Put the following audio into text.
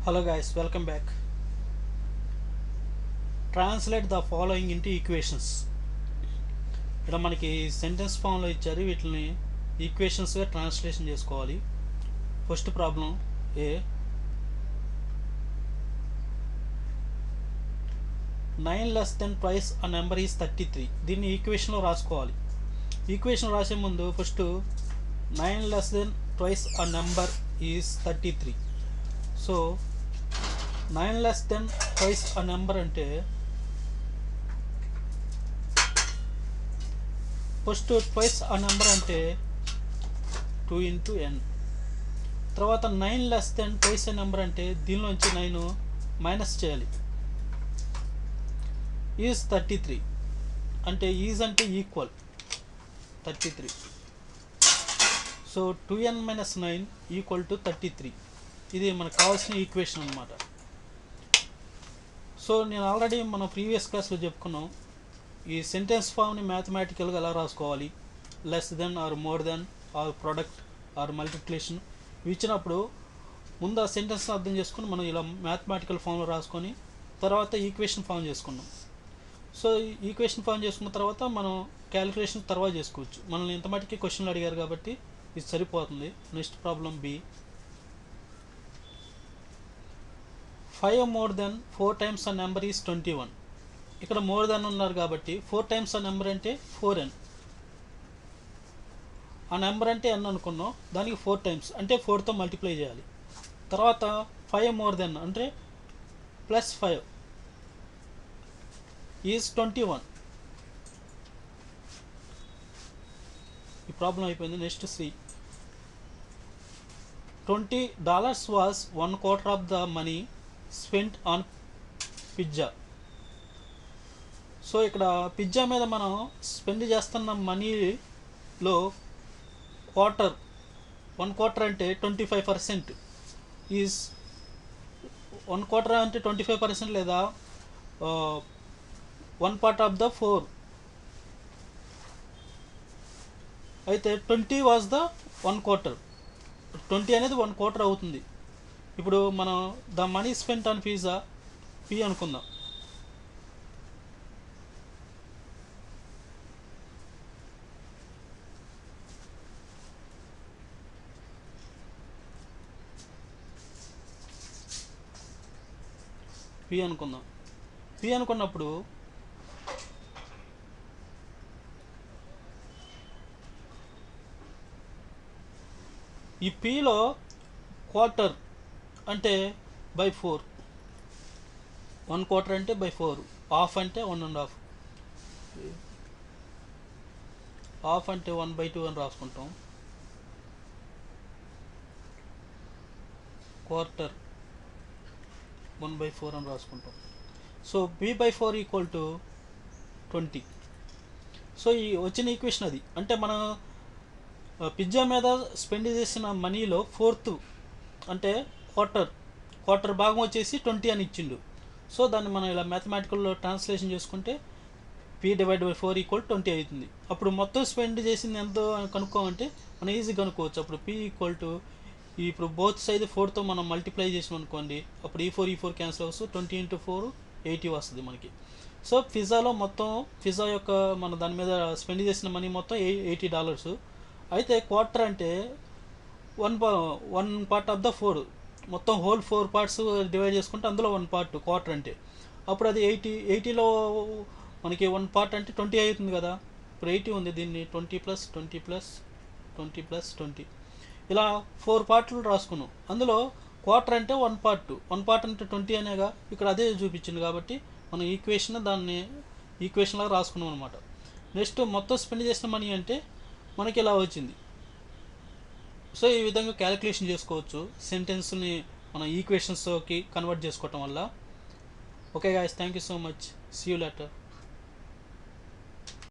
Hello guys, welcome back. Translate the following into equations. ఇక్కడ మనకి sentence ఫామ్లో ఇచ్చారు, వీటిని ఈక్వేషన్స్గా ట్రాన్స్లేషన్ చేసుకోవాలి. First problem A 9 less than twice a number is 33. దీన్ని ఈక్వేషన్లో రాసుకోవాలి. ఈక్వేషన్ రాసే ముందు first 9 less than twice a number is 33. So 9 less than twice a number అంటే ఫస్ట్ ట్వైస్ ఆ నెంబర్ అంటే 2 into n. తర్వాత 9 less than twice a number అంటే దీనిలోంచి 9 minus చేయాలి. ఈజ్ 33 అంటే ఈజ్ అంటే equal 33. So 2n - 9 equal to 33. ఇది మనకు కావాల్సిన ఈక్వేషన్ అన్నమాట. సో నేను ఆల్రెడీ మన ప్రీవియస్ క్లాస్లో చెప్పుకున్నాం, ఈ సెంటెన్స్ ఫామ్ని మ్యాథమెటికల్గా ఎలా రాసుకోవాలి. Less than or more than or product or multiplication ఇచ్చినప్పుడు ముందు ఆ సెంటెన్స్ అర్థం చేసుకుని మనం ఇలా మ్యాథమెటికల్ ఫామ్లో రాసుకొని తర్వాత ఈక్వేషన్ ఫామ్ చేసుకున్నాం. సో ఈక్వేషన్ ఫామ్ చేసుకున్న తర్వాత మనం క్యాలిక్యులేషన్ తర్వాత చేసుకోవచ్చు. మనల్ని ఇంత మటుకి క్వశ్చన్లు అడిగారు కాబట్టి ఇది సరిపోతుంది. Next problem B 5 more than 4 times a number is 21. ఇక్కడ మోర్ దెన్ ఉన్నారు కాబట్టి 4 times a number అంటే 4n. ఆ నెంబర్ అంటే n అనుకున్నాం, దానికి 4 times అంటే 4తో మల్టిప్లై చేయాలి. తర్వాత 5 more than అంటే +5 ఈజ్ 21. ఈ ప్రాబ్లం అయిపోయింది. Next C $20 was 1/4 of the money spent on pizza. So ఇక్కడ పిజ్జా మీద మనం స్పెండ్ చేస్తున్న మనీలో క్వార్టర్ 1/4 అంటే 25% ఈజ్ 1/4 అంటే 25% లేదా 1 part of the 4 అయితే 20 వాజ్ ద 1/4. 20 అనేది 1/4 అవుతుంది. ఇప్పుడు మనం the money spent on pizza P అనుకుందాం. పి అనుకున్నప్పుడు ఈ పిలో క్వార్టర్ అంటే బై 4, 1/4 అంటే బై 4, హాఫ్ అంటే 1.5, హాఫ్ అంటే 1/2 అని రాసుకుంటాం. క్వార్టర్ 1/4 అని రాసుకుంటాం. So b/4 equal to 20. So ఈ వచ్చిన ఈక్వేషన్ అది. అంటే మనం పిజ్జా మీద స్పెండ్ చేసిన మనీలో 1/4 అంటే క్వార్టర్ భాగం వచ్చేసి 20 అని ఇచ్చిండు. సో దాన్ని మనం ఇలా మ్యాథమెటికల్లో ట్రాన్స్లేషన్ చేసుకుంటే p/4 ఈక్వల్ 20 అవుతుంది. అప్పుడు మొత్తం స్పెండ్ చేసింది ఎంతో కనుక్కోమంటే మనం ఈజీగా కనుక్కోవచ్చు. అప్పుడు p ఈక్వల్ టు ఇప్పుడు బోత్ సైడ్ 4తో మనం మల్టిప్లై చేసాం అనుకోండి, అప్పుడు ఈ 4 క్యాన్సిల్ వస్తుంది. 20 × 4 80 వస్తుంది మనకి. సో పిజ్జాలో మొత్తం పిజ్జా యొక్క మన దాని మీద స్పెండ్ చేసిన మనీ మొత్తం $80. అయితే క్వార్టర్ అంటే 1 part of the 4, మొత్తం హోల్ 4 parts డివైడ్ చేసుకుంటే అందులో 1 part క్వార్టర్ అంటే అప్పుడు అది 80లో మనకి 1 part అంటే 20 అవుతుంది కదా. ఇప్పుడు 80 ఉంది, దీన్ని 20 + 20 + 20 + 20 ఇలా 4 పార్ట్లు రాసుకున్నాం. అందులో క్వార్టర్ అంటే 1 part అంటే 20 అనేగా ఇక్కడ అదే చూపించింది కాబట్టి మనం దాన్ని ఈక్వేషన్లాగా రాసుకున్నాం అనమాట. నెక్స్ట్ మొత్తం స్పెండ్ చేసిన మనీ అంటే మనకి ఇలా వచ్చింది. సో ఈ విధంగా క్యాలిక్యులేషన్ చేసుకోవచ్చు సెంటెన్స్ని మనం ఈక్వేషన్స్కి కన్వర్ట్ చేసుకోవటం వల్ల. Okay guys, thank you so much. See you later.